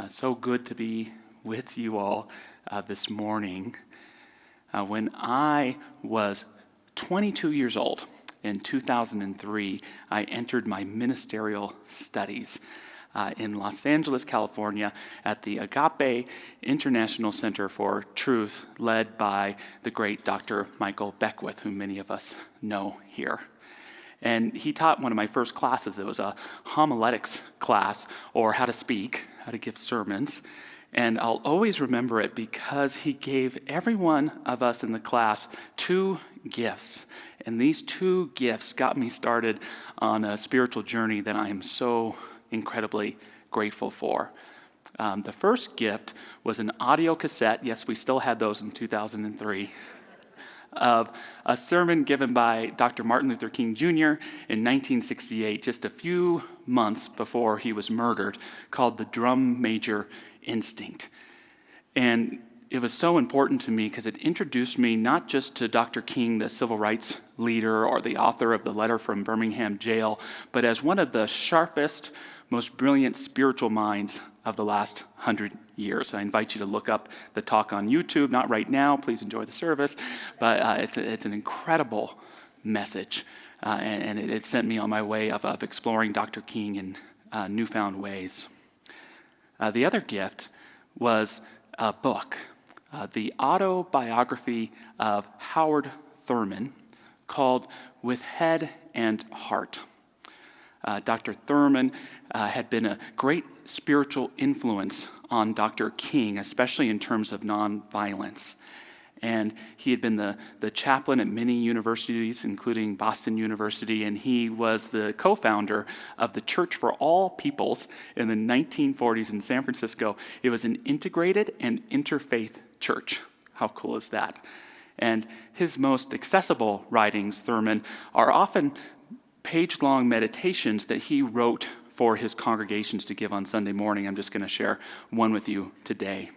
So good to be with you all this morning. When I was 22 years old in 2003, I entered my ministerial studies in Los Angeles, California, at the Agape International Center for Truth, led by the great Dr. Michael Beckwith, whom many of us know here. And he taught one of my first classes. It was a homiletics class, or how to speak, how to give sermons. And I'll always remember it because he gave every one of us in the class 2 gifts. And these 2 gifts got me started on a spiritual journey that I am so incredibly grateful for. The first gift was an audio cassette. Yes, we still had those in 2003. Of a sermon given by Dr. Martin Luther King Jr. in 1968, just a few months before he was murdered, called The Drum Major Instinct. And it was so important to me because it introduced me not just to Dr. King, the civil rights leader or the author of the letter from Birmingham jail, but as one of the sharpest, most brilliant spiritual minds of the last 100 years. I invite you to look up the talk on YouTube, not right now, please enjoy the service, but it's an incredible message, and it sent me on my way of exploring Dr. King in newfound ways. The other gift was a book, the autobiography of Howard Thurman, called With Head and Heart. Dr. Thurman had been a great spiritual influence on Dr. King, especially in terms of nonviolence. And he had been the chaplain at many universities, including Boston University, and he was the co-founder of the Church for All Peoples in the 1940s in San Francisco. It was an integrated and interfaith church. How cool is that? And his most accessible writings, Thurman, are often page-long meditations that he wrote for his congregations to give on Sunday morning. I'm just going to share one with you today.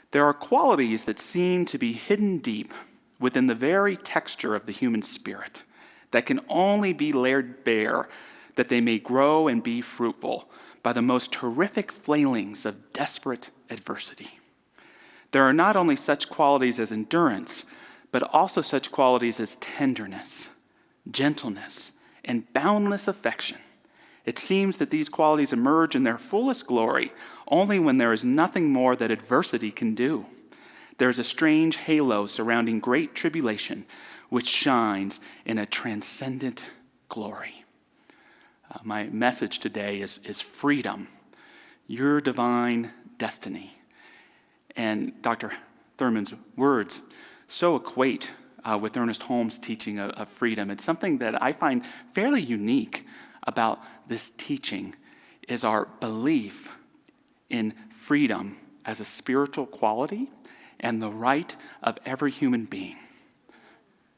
There are qualities that seem to be hidden deep within the very texture of the human spirit that can only be laid bare that they may grow and be fruitful by the most terrific flailings of desperate adversity. There are not only such qualities as endurance, but also such qualities as tenderness, gentleness, and boundless affection. It seems that these qualities emerge in their fullest glory only when there is nothing more that adversity can do. There is a strange halo surrounding great tribulation which shines in a transcendent glory. My message today is freedom, your divine destiny. And Dr. Thurman's words so equate with Ernest Holmes' teaching of freedom. It's something that I find fairly unique about this teaching is our belief in freedom as a spiritual quality and the right of every human being.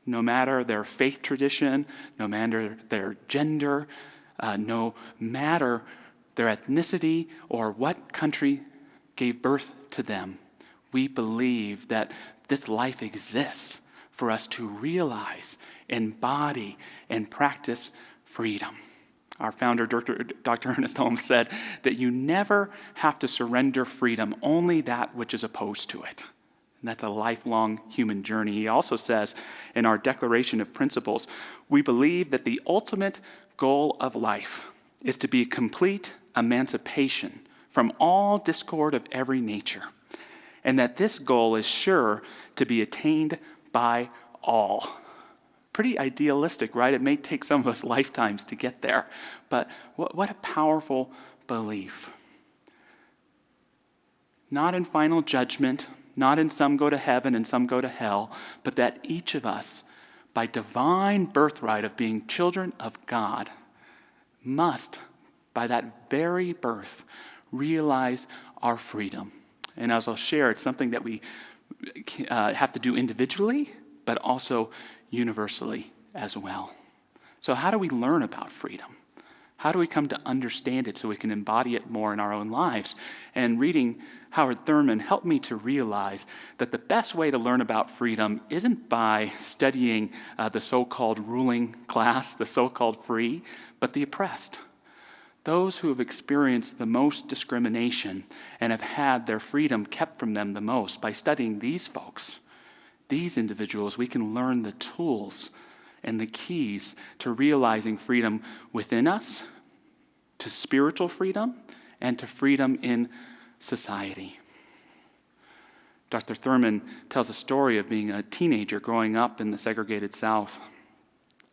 No matter their faith tradition, no matter their gender, no matter their ethnicity or what country gave birth to them, we believe that this life exists for us to realize, embody, and practice freedom. Our founder, Dr. Ernest Holmes, said that you never have to surrender freedom, only that which is opposed to it. And that's a lifelong human journey. He also says in our Declaration of Principles, we believe that the ultimate goal of life is to be complete emancipation from all discord of every nature, and that this goal is sure to be attained by all. Pretty idealistic, right? It may take some of us lifetimes to get there, but what a powerful belief. Not in final judgment, not in some go to heaven and some go to hell, but that each of us, by divine birthright of being children of God, must, by that very birth, realize our freedom. And as I'll share, it's something that we have to do individually, but also universally as well. So how do we learn about freedom? How do we come to understand it so we can embody it more in our own lives? And reading Howard Thurman helped me to realize that the best way to learn about freedom isn't by studying the so-called ruling class, the so-called free, but the oppressed. those who have experienced the most discrimination and have had their freedom kept from them the most, by studying these folks, these individuals, we can learn the tools and the keys to realizing freedom within us, to spiritual freedom, and to freedom in society. Dr. Thurman tells a story of being a teenager growing up in the segregated South.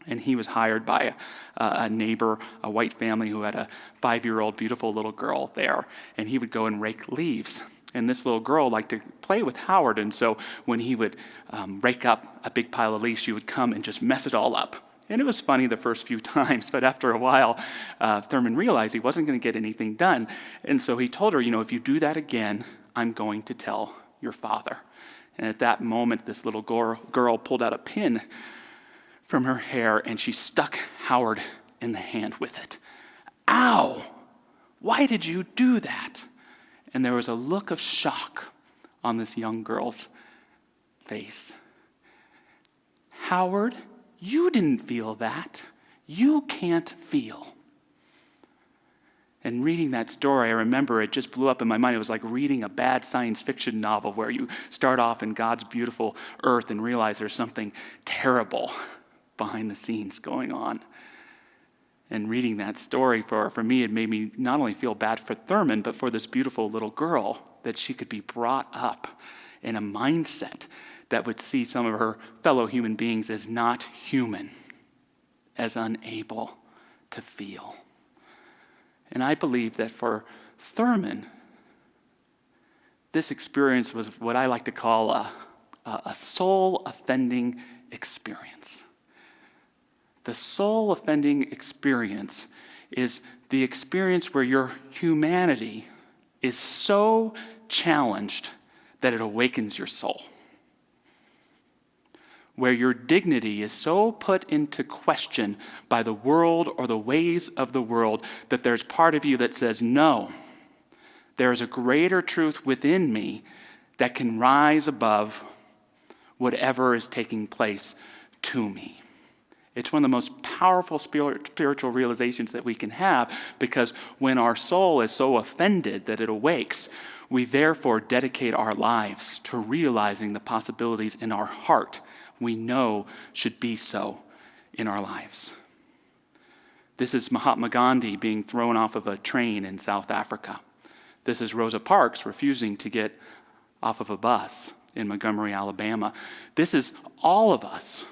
And he was hired by a neighbor, a white family who had a 5-year-old beautiful little girl there. And he would go and rake leaves. And this little girl liked to play with Howard. And so when he would rake up a big pile of leaves, she would come and just mess it all up. And it was funny the first few times, but after a while, Thurman realized he wasn't going to get anything done. And so he told her, if you do that again, I'm going to tell your father. And at that moment, this little girl pulled out a pin from her hair, and she stuck Howard in the hand with it. Ow! Why did you do that? And there was a look of shock on this young girl's face. Howard, you didn't feel that. You can't feel. And reading that story, I remember it just blew up in my mind. It was like reading a bad science fiction novel where you start off in God's beautiful earth and realize there's something terrible behind the scenes going on. And reading that story, for me, it made me not only feel bad for Thurman, but for this beautiful little girl, that she could be brought up in a mindset that would see some of her fellow human beings as not human, as unable to feel. And I believe that for Thurman, this experience was what I like to call a soul-offending experience. The soul-offending experience is the experience where your humanity is so challenged that it awakens your soul. Where your dignity is so put into question by the world or the ways of the world that there's part of you that says, no, there is a greater truth within me that can rise above whatever is taking place to me. It's one of the most powerful spiritual realizations that we can have, because when our soul is so offended that it awakes, we therefore dedicate our lives to realizing the possibilities in our heart we know should be so in our lives. This is Mahatma Gandhi being thrown off of a train in South Africa. This is Rosa Parks refusing to get off of a bus in Montgomery, Alabama. This is all of us.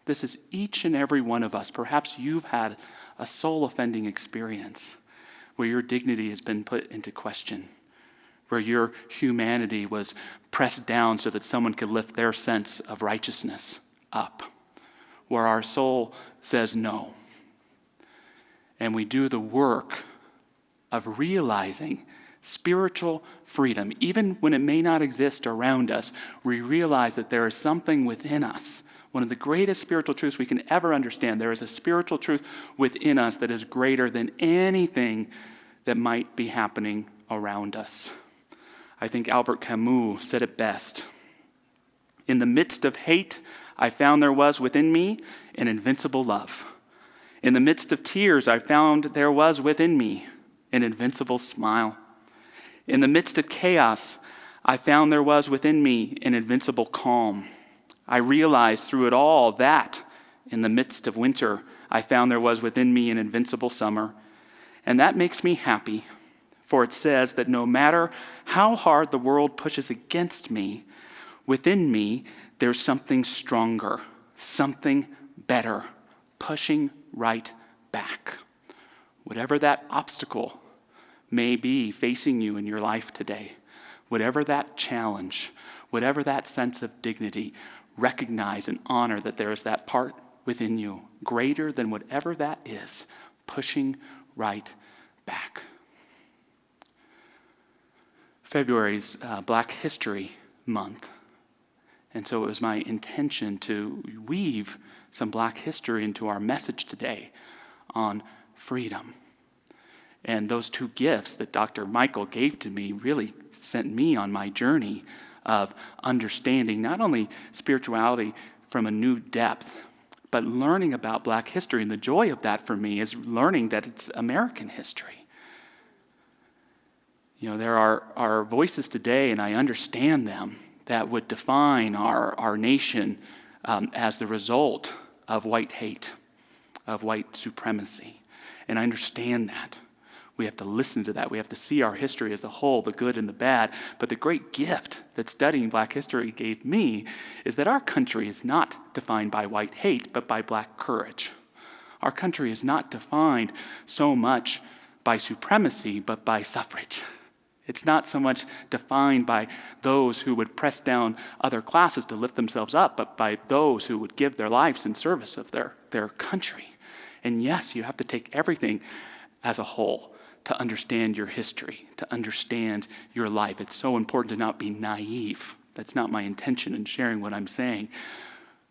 This is each and every one of us. Perhaps you've had a soul-offending experience where your dignity has been put into question, where your humanity was pressed down so that someone could lift their sense of righteousness up, where our soul says no. And we do the work of realizing spiritual freedom. Even when it may not exist around us, we realize that there is something within us. One of the greatest spiritual truths we can ever understand. There is a spiritual truth within us that is greater than anything that might be happening around us. I think Albert Camus said it best. In the midst of hate, I found there was within me an invincible love. In the midst of tears, I found there was within me an invincible smile. In the midst of chaos, I found there was within me an invincible calm. I realized through it all that in the midst of winter, I found there was within me an invincible summer. And that makes me happy, for it says that no matter how hard the world pushes against me, within me there's something stronger, something better, pushing right back. Whatever that obstacle may be facing you in your life today, whatever that challenge, whatever that sense of dignity, recognize and honor that there is that part within you, greater than whatever that is, pushing right back. February's Black History Month. And so it was my intention to weave some Black history into our message today on freedom. And those two gifts that Dr. Michael gave to me really sent me on my journey of understanding not only spirituality from a new depth, But learning about Black history, and the joy of that for me is learning that it's American history. There are voices today, and I understand them, that would define our nation as the result of white hate, of white supremacy. And I understand that. We have to listen to that. We have to see our history as a whole, the good and the bad. But the great gift that studying Black history gave me is that our country is not defined by white hate, but by Black courage. Our country is not defined so much by supremacy, but by suffrage. It's not so much defined by those who would press down other classes to lift themselves up, but by those who would give their lives in service of their country. And yes, you have to take everything as a whole to understand your history, to understand your life. It's so important to not be naive. That's not my intention in sharing what I'm saying.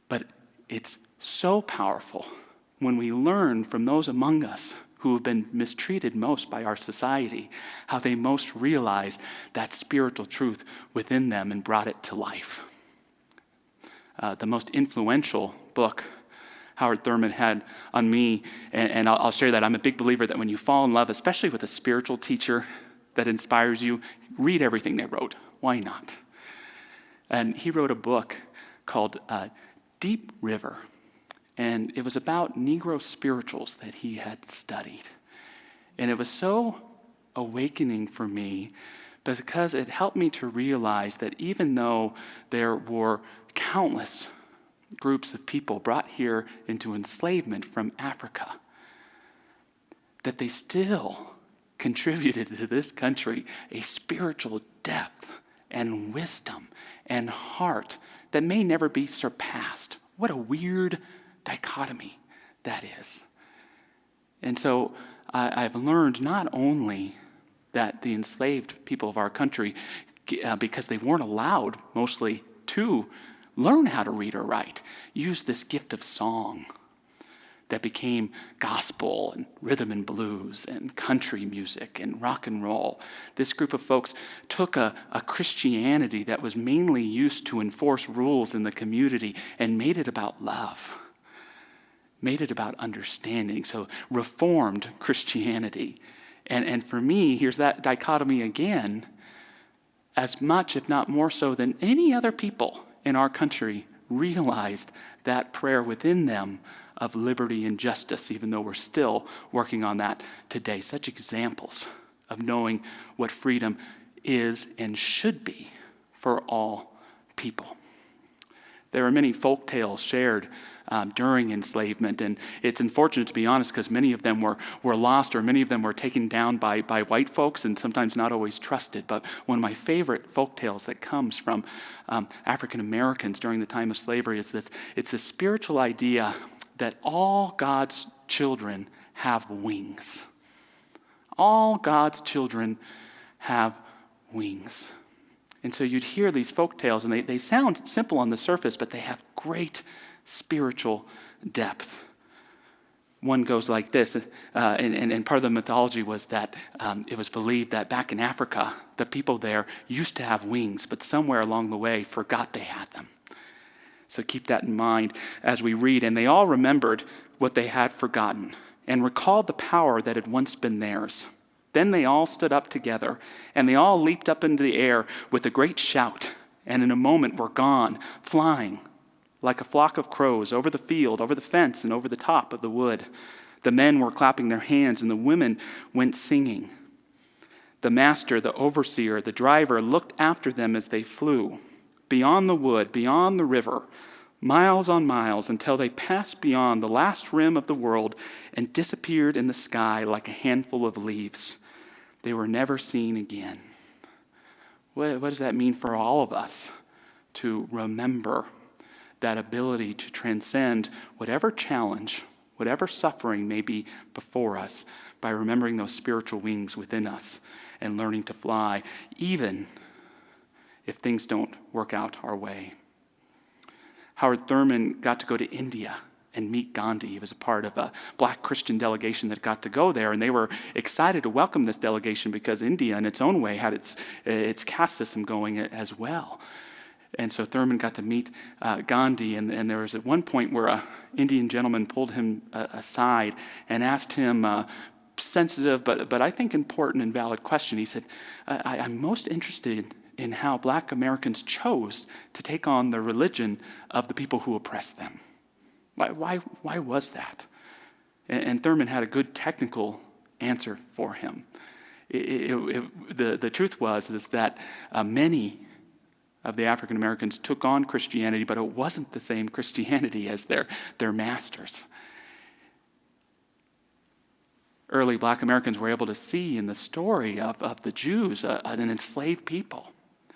But it's so powerful when we learn from those among us who have been mistreated most by our society, how they most realize that spiritual truth within them and brought it to life. The most influential book Howard Thurman had on me, and I'll share that. I'm a big believer that when you fall in love, especially with a spiritual teacher that inspires you, read everything they wrote. Why not? And he wrote a book called Deep River, and it was about Negro spirituals that he had studied. And it was so awakening for me because it helped me to realize that even though there were countless groups of people brought here into enslavement from Africa, that they still contributed to this country a spiritual depth and wisdom and heart that may never be surpassed. What a weird dichotomy that is. And so I've learned not only that the enslaved people of our country, because they weren't allowed mostly to learn how to read or write, use this gift of song that became gospel and rhythm and blues and country music and rock and roll. This group of folks took a Christianity that was mainly used to enforce rules in the community and made it about love, made it about understanding. So reformed Christianity. And for me, here's that dichotomy again, as much, if not more so than any other people in our country realized that prayer within them of liberty and justice, even though we're still working on that today. Such examples of knowing what freedom is and should be for all people. There are many folk tales shared during enslavement, and it's unfortunate, to be honest, because many of them were lost, or many of them were taken down by white folks and sometimes not always trusted. But one of my favorite folk tales that comes from African Americans during the time of slavery is this. It's a spiritual idea that all God's children have wings. All God's children have wings. And so you'd hear these folk tales, and they sound simple on the surface, but they have great spiritual depth. One goes like this, and part of the mythology was that it was believed that back in Africa, the people there used to have wings, but somewhere along the way forgot they had them. So keep that in mind as we read. And they all remembered what they had forgotten and recalled the power that had once been theirs. Then they all stood up together, and they all leaped up into the air with a great shout, and in a moment were gone, flying like a flock of crows over the field, over the fence, and over the top of the wood. The men were clapping their hands, and the women went singing. The master, the overseer, the driver looked after them as they flew, beyond the wood, beyond the river, miles on miles, until they passed beyond the last rim of the world and disappeared in the sky like a handful of leaves. They were never seen again. What does that mean for all of us to remember that ability to transcend whatever challenge, whatever suffering may be before us, by remembering those spiritual wings within us and learning to fly, even if things don't work out our way? Howard Thurman got to go to India and meet Gandhi. He was a part of a Black Christian delegation that got to go there, and they were excited to welcome this delegation because India, in its own way, had its caste system going as well. And so Thurman got to meet Gandhi, and there was at one point where an Indian gentleman pulled him aside and asked him a sensitive but I think important and valid question. He said, I'm most interested in how Black Americans chose to take on the religion of the people who oppressed them. Why was that? And Thurman had a good technical answer for him. The truth is that many of the African Americans took on Christianity, but it wasn't the same Christianity as their masters. Early Black Americans were able to see in the story of the Jews an enslaved people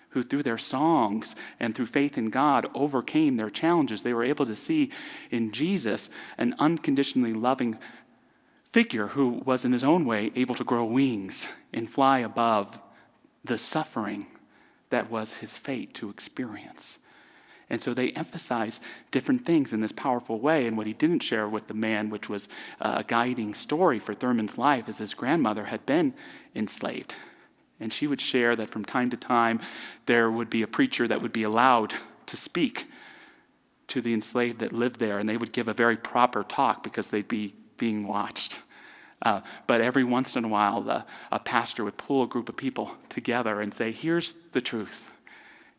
who through their songs and through faith in God overcame their challenges. They were able to see in Jesus an unconditionally loving figure who was in his own way able to grow wings and fly above the suffering that was his fate to experience. And so they emphasize different things in this powerful way. And what he didn't share with the man, which was a guiding story for Thurman's life, is his grandmother had been enslaved. And she would share that from time to time there would be a preacher that would be allowed to speak to the enslaved that lived there, and they would give a very proper talk because they'd be being watched. But every once in a while, a pastor would pull a group of people together and say, here's the truth.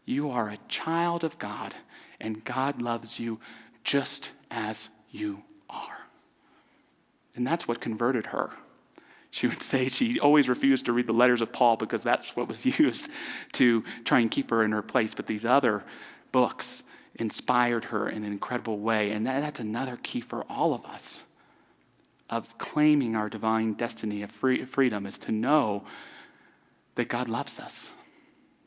You are a child of God, and God loves you just as you are. And that's what converted her. She would say she always refused to read the letters of Paul because that's what was used to try and keep her in her place. But these other books inspired her in an incredible way. And that's another key for all of us of claiming our divine destiny of freedom, is to know that God loves us,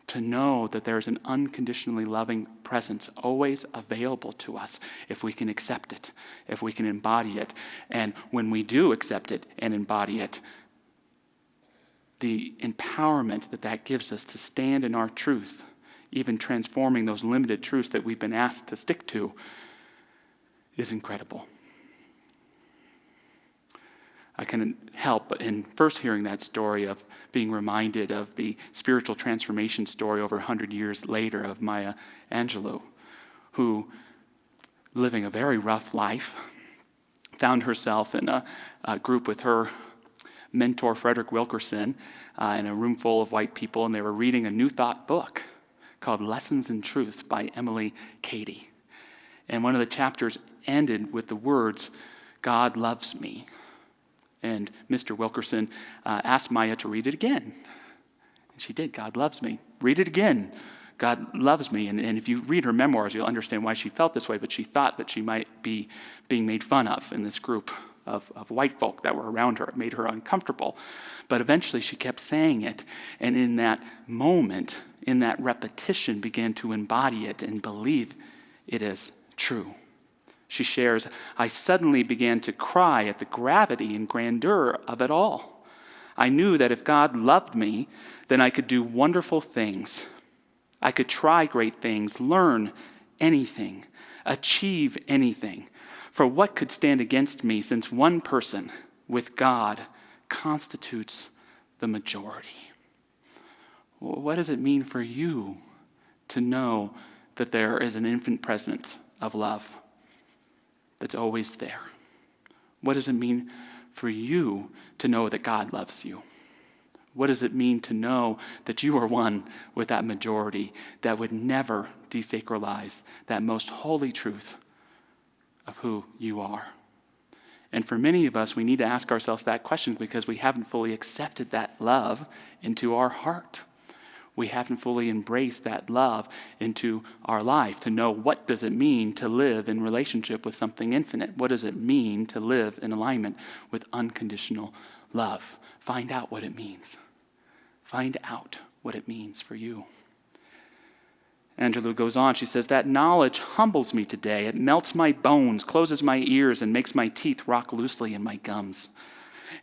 to know that there's an unconditionally loving presence always available to us if we can accept it, if we can embody it. And when we do accept it and embody it, the empowerment that gives us to stand in our truth, even transforming those limited truths that we've been asked to stick to, is incredible. I couldn't help but in first hearing that story of being reminded of the spiritual transformation story over 100 years later of Maya Angelou, who, living a very rough life, found herself in a group with her mentor, Frederick Wilkerson, in a room full of white people, and they were reading a New Thought book called Lessons in Truth by Emily Cady. And one of the chapters ended with the words, God loves me. And Mr. Wilkerson asked Maya to read it again. And she did. God loves me. Read it again. God loves me. And if you read her memoirs, you'll understand why she felt this way, but she thought that she might be being made fun of in this group of white folk that were around her. It made her uncomfortable. But eventually she kept saying it, and in that moment, in that repetition, began to embody it and believe it is true. She shares, I suddenly began to cry at the gravity and grandeur of it all. I knew that if God loved me, then I could do wonderful things. I could try great things, learn anything, achieve anything. For what could stand against me, since one person with God constitutes the majority? What does it mean for you to know that there is an infinite presence of love that's always there? What does it mean for you to know that God loves you? What does it mean to know that you are one with that majority that would never desacralize that most holy truth of who you are? And for many of us, we need to ask ourselves that question because we haven't fully accepted that love into our heart. We haven't fully embraced that love into our life to know what does it mean to live in relationship with something infinite. What does it mean to live in alignment with unconditional love? Find out what it means. Find out what it means for you. Angelou goes on, she says, that knowledge humbles me today. It melts my bones, closes my ears, and makes my teeth rock loosely in my gums.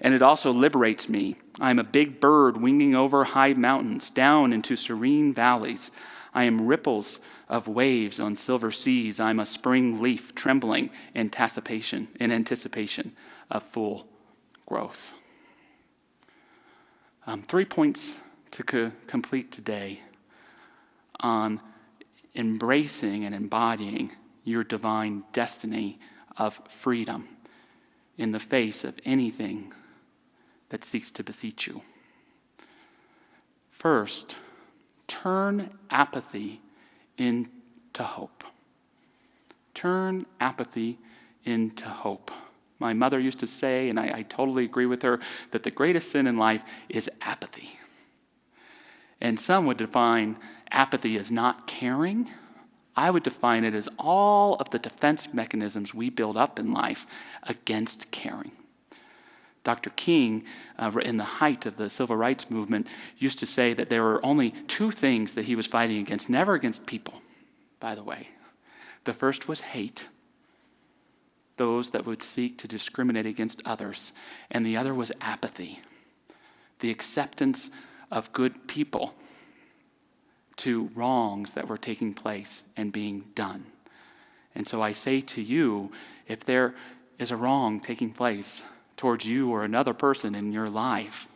And it also liberates me. I am a big bird winging over high mountains, down into serene valleys. I am ripples of waves on silver seas. I am a spring leaf trembling in anticipation of full growth. 3 points to complete today on embracing and embodying your divine destiny of freedom in the face of anything that seeks to beseech you. First, turn apathy into hope. Turn apathy into hope. My mother used to say, and I totally agree with her, that the greatest sin in life is apathy. And some would define apathy as not caring. I would define it as all of the defense mechanisms we build up in life against caring. Dr. King, in the height of the civil rights movement, used to say that there were only two things that he was fighting against, never against people, by the way. The first was hate, those that would seek to discriminate against others, and the other was apathy, the acceptance of good people to wrongs that were taking place and being done. And so I say to you, if there is a wrong taking place towards you or another person in your life,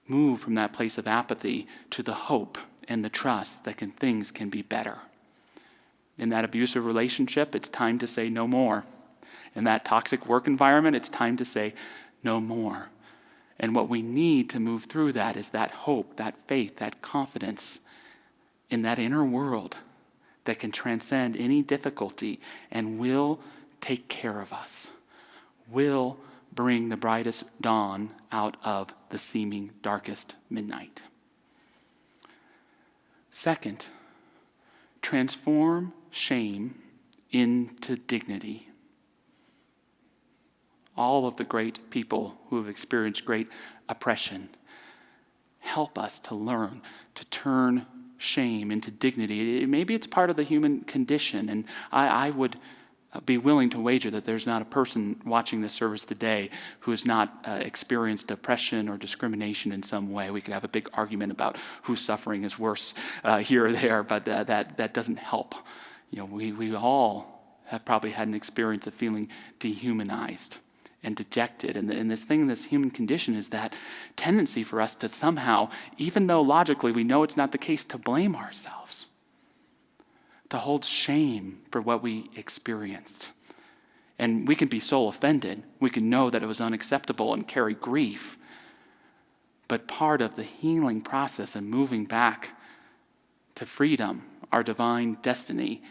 move from that place of apathy to the hope and the trust that things can be better. In that abusive relationship, it's time to say no more. In that toxic work environment, it's time to say no more. And what we need to move through that is that hope, that faith, that confidence in that inner world that can transcend any difficulty and will take care of us, will bring the brightest dawn out of the seeming darkest midnight. Second, transform shame into dignity. All of the great people who have experienced great oppression help us to learn to turn shame into dignity. Maybe it's part of the human condition, and I would be willing to wager that there's not a person watching this service today who has not experienced oppression or discrimination in some way. We could have a big argument about whose suffering is worse here or there, but that doesn't help. You know, we all have probably had an experience of feeling dehumanized and dejected. And this human condition is that tendency for us to somehow, even though logically we know it's not the case, to blame ourselves, to hold shame for what we experienced. And we can be so offended. We can know that it was unacceptable and carry grief. But part of the healing process and moving back to freedom, our divine destiny,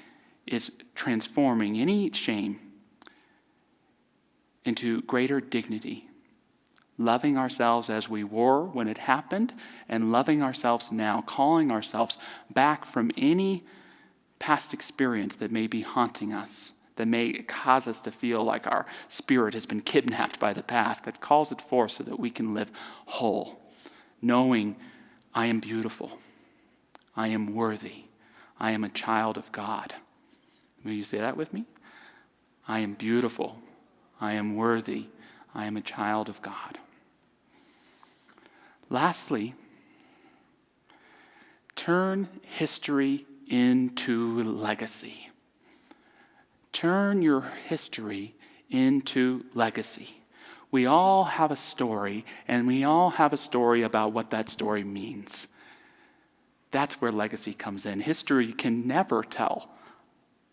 is transforming any shame into greater dignity, loving ourselves as we were when it happened, and loving ourselves now, calling ourselves back from any past experience that may be haunting us, that may cause us to feel like our spirit has been kidnapped by the past, that calls it forth so that we can live whole, knowing I am beautiful, I am worthy, I am a child of God. Will you say that with me? I am beautiful, I am worthy, I am a child of God. Lastly, turn history into legacy. Turn your history into legacy. We all have a story, and we all have a story about what that story means. That's where legacy comes in. History can never tell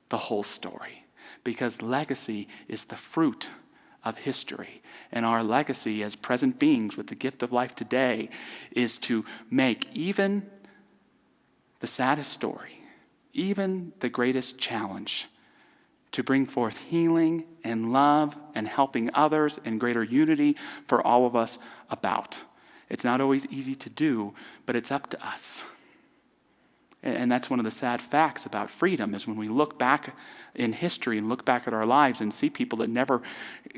the whole story, because legacy is the fruit of history. And our legacy as present beings with the gift of life today is to make even the saddest story, even the greatest challenge, to bring forth healing and love and helping others and greater unity for all of us about. It's not always easy to do, but it's up to us. And that's one of the sad facts about freedom, is when we look back in history and look back at our lives and see people that never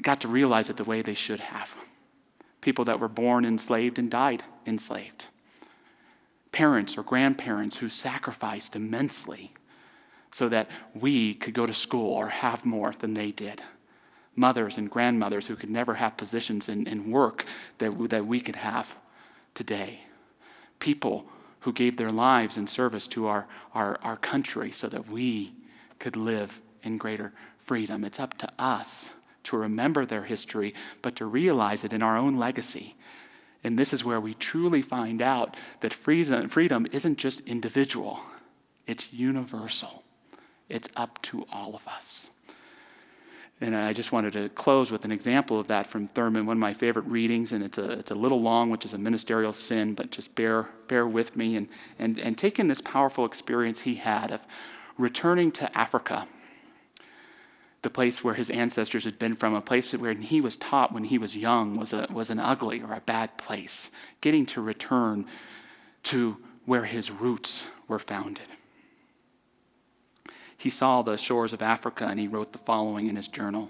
got to realize it the way they should have. People that were born enslaved and died enslaved. Parents or grandparents who sacrificed immensely so that we could go to school or have more than they did. Mothers and grandmothers who could never have positions in work that we could have today. People who gave their lives in service to our country so that we could live in greater freedom. It's up to us to remember their history, but to realize it in our own legacy. And this is where we truly find out that freedom isn't just individual, it's universal. It's up to all of us. And I just wanted to close with an example of that from Thurman, one of my favorite readings, and it's a little long, which is a ministerial sin, but just bear with me and take in this powerful experience he had of returning to Africa, the place where his ancestors had been from, a place where he was taught when he was young was an ugly or a bad place, getting to return to where his roots were founded. He saw the shores of Africa, and he wrote the following in his journal.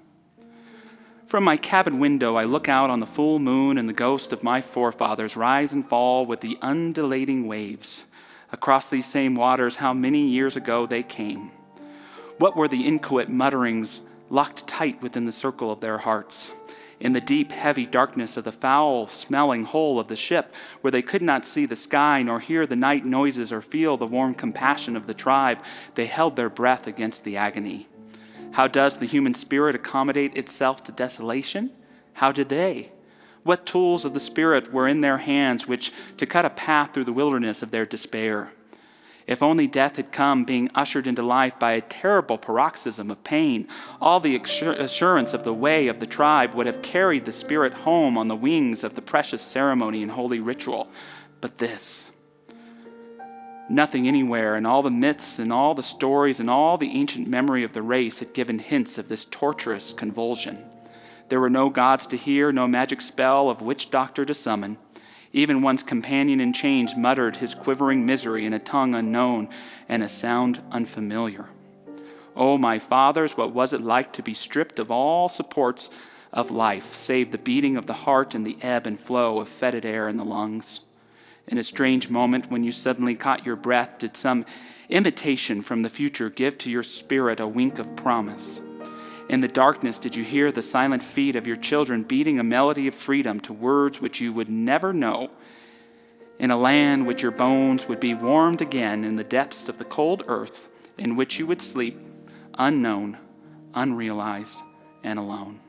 From my cabin window, I look out on the full moon and the ghost of my forefathers rise and fall with the undulating waves. Across these same waters, how many years ago they came. What were the inchoate mutterings locked tight within the circle of their hearts? In the deep, heavy darkness of the foul-smelling hull of the ship, where they could not see the sky, nor hear the night noises, or feel the warm compassion of the tribe, they held their breath against the agony. How does the human spirit accommodate itself to desolation? How did they? What tools of the Spirit were in their hands which to cut a path through the wilderness of their despair? If only death had come, being ushered into life by a terrible paroxysm of pain, all the assurance of the way of the tribe would have carried the Spirit home on the wings of the precious ceremony and holy ritual. But this, nothing anywhere in all the myths and all the stories and all the ancient memory of the race had given hints of this torturous convulsion. There were no gods to hear, no magic spell of witch doctor to summon. Even one's companion in chains muttered his quivering misery in a tongue unknown and a sound unfamiliar. Oh, my fathers, what was it like to be stripped of all supports of life, save the beating of the heart and the ebb and flow of fetid air in the lungs? In a strange moment when you suddenly caught your breath, did some invitation from the future give to your spirit a wink of promise? In the darkness, did you hear the silent feet of your children beating a melody of freedom to words which you would never know, in a land which your bones would be warmed again in the depths of the cold earth in which you would sleep, unknown, unrealized, and alone?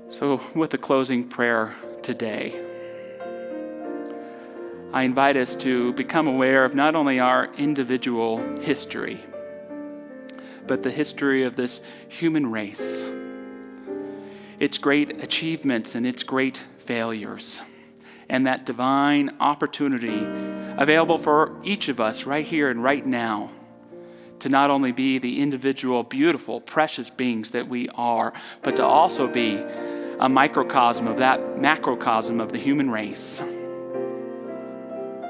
So, with the closing prayer today, I invite us to become aware of not only our individual history, but the history of this human race, its great achievements and its great failures, and that divine opportunity available for each of us right here and right now to not only be the individual, beautiful, precious beings that we are, but to also be a microcosm of that macrocosm of the human race.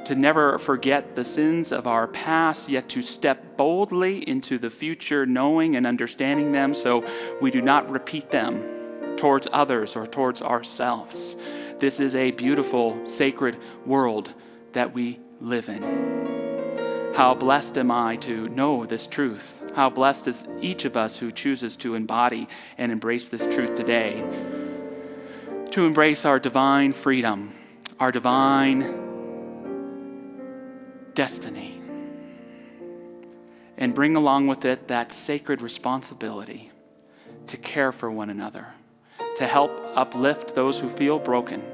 To never forget the sins of our past, yet to step boldly into the future, knowing and understanding them so we do not repeat them towards others or towards ourselves. This is a beautiful, sacred world that we live in. How blessed am I to know this truth? How blessed is each of us who chooses to embody and embrace this truth today, to embrace our divine freedom, our divine destiny, and bring along with it that sacred responsibility to care for one another, to help uplift those who feel broken,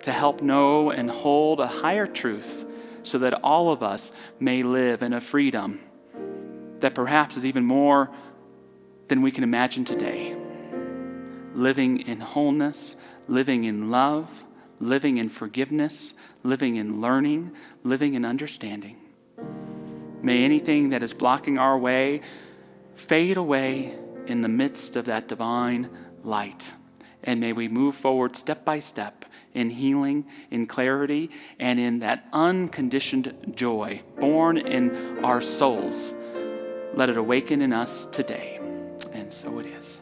to help know and hold a higher truth so that all of us may live in a freedom that perhaps is even more than we can imagine today. Living in wholeness, living in love, living in forgiveness, living in learning, living in understanding. May anything that is blocking our way fade away in the midst of that divine light. And may we move forward step by step in healing, in clarity, and in that unconditioned joy born in our souls. Let it awaken in us today. And so it is.